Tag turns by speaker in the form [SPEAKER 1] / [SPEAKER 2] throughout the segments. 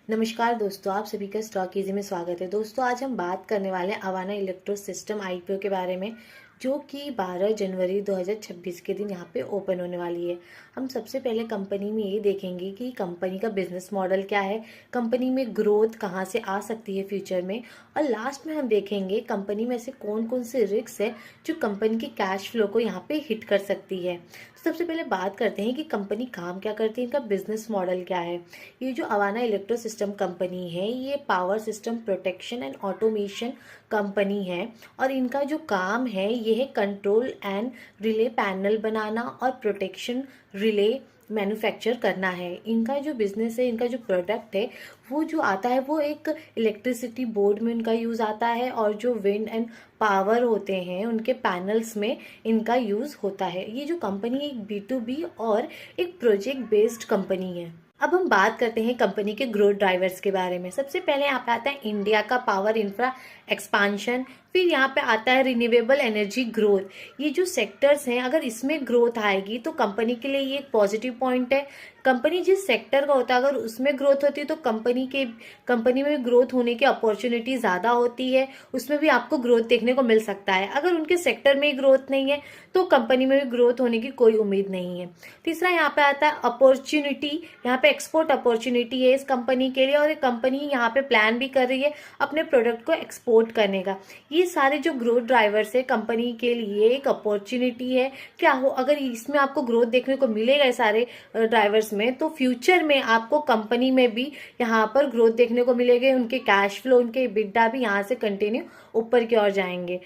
[SPEAKER 1] नमस्कार दोस्तों, आप सभी का स्टॉक इजी में स्वागत है। दोस्तों, आज हम बात करने वाले हैं अवाना इलेक्ट्रो सिस्टम आईपीओ के बारे में, जो कि 12 जनवरी 2026 के दिन यहाँ पे ओपन होने वाली है। हम सबसे पहले कंपनी में ये देखेंगे कि कंपनी का बिजनेस मॉडल क्या है, कंपनी में ग्रोथ कहाँ से आ सकती है फ्यूचर में, और लास्ट में हम देखेंगे कंपनी में से कौन कौन से रिस्क है जो कंपनी के कैश फ्लो को यहाँ पे हिट कर सकती है। सबसे पहले बात करते हैं कि कंपनी काम क्या करती है, इनका बिजनेस मॉडल क्या है। ये जो अवाना इलेक्ट्रो सिस्टम कंपनी है, ये power system protection and automation company है, और इनका जो काम है ये है कंट्रोल एंड रिले पैनल बनाना और प्रोटेक्शन रिले मैन्युफैक्चर करना है। इनका जो बिजनेस है, इनका जो प्रोडक्ट है वो जो आता है वो एक इलेक्ट्रिसिटी बोर्ड में इनका यूज़ आता है, और जो विंड एंड पावर होते हैं उनके पैनल्स में इनका यूज़ होता है। ये जो कंपनी एक B2B और एक प्रोजेक्ट बेस्ड कंपनी है। अब हम बात करते हैं कंपनी के ग्रोथ ड्राइवर्स के बारे में। सबसे पहले यहाँ पे आता है इंडिया का पावर इंफ्रा एक्सपांशन, फिर यहाँ पे आता है रिन्यूएबल एनर्जी ग्रोथ। ये जो सेक्टर्स हैं, अगर इसमें ग्रोथ आएगी तो कंपनी के लिए ये एक पॉजिटिव पॉइंट है। कंपनी जिस सेक्टर का होता है अगर उसमें ग्रोथ होती है तो कंपनी में ग्रोथ होने की अपॉर्चुनिटी ज़्यादा होती है, उसमें भी आपको ग्रोथ देखने को मिल सकता है। अगर उनके सेक्टर में ग्रोथ नहीं है तो कंपनी में भी ग्रोथ होने की कोई उम्मीद नहीं है। तीसरा यहाँ पे आता है अपॉर्चुनिटी। यहाँ पे एक्सपोर्ट अपॉर्चुनिटी है इस कंपनी के लिए, और एक कंपनी यहाँ पे प्लान भी कर रही है अपने प्रोडक्ट को एक्सपोर्ट करने का। ये सारे जो ग्रोथ ड्राइवर्स है कंपनी के लिए एक अपॉर्चुनिटी है। क्या हो अगर इसमें आपको ग्रोथ देखने को मिलेगा ये सारे ड्राइवर्स में, तो फ्यूचर में आपको कंपनी में भी यहाँ पर ग्रोथ देखने को मिलेगी। उनके कैश फ्लो, उनके EBITDA भी यहाँ से कंटिन्यू ऊपर की ओर जाएंगे।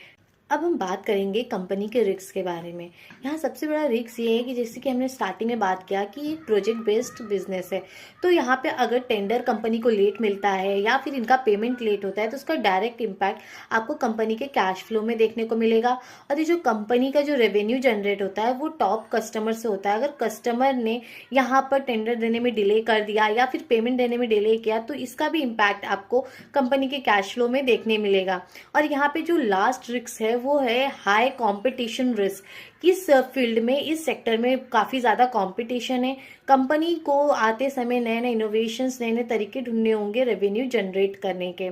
[SPEAKER 1] अब हम बात करेंगे कंपनी के रिस्क के बारे में। यहाँ सबसे बड़ा रिस्क ये है कि जैसे कि हमने स्टार्टिंग में बात किया कि ये प्रोजेक्ट बेस्ड बिजनेस है, तो यहाँ पे अगर टेंडर कंपनी को लेट मिलता है या फिर इनका पेमेंट लेट होता है तो उसका डायरेक्ट इम्पैक्ट आपको कंपनी के कैश फ्लो में देखने को मिलेगा। और ये जो कंपनी का जो रेवेन्यू जनरेट होता है वो टॉप कस्टमर से होता है। अगर कस्टमर ने यहाँ पर टेंडर देने में डिले कर दिया या फिर पेमेंट देने में डिले किया तो इसका भी इम्पैक्ट आपको कंपनी के कैश फ्लो में देखने मिलेगा। और यहाँ पे जो लास्ट रिस्क है वो है हाई कंपटीशन रिस्क। इस फील्ड में, इस सेक्टर में काफ़ी ज़्यादा कंपटीशन है। कंपनी को आते समय नए नए इनोवेशंस, नए नए तरीके ढूंढने होंगे रेवेन्यू जनरेट करने के।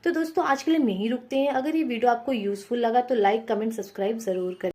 [SPEAKER 1] तो दोस्तों, आज के लिए यहीं रुकते हैं। अगर ये वीडियो आपको यूजफुल लगा तो लाइक, कमेंट, सब्सक्राइब ज़रूर करें।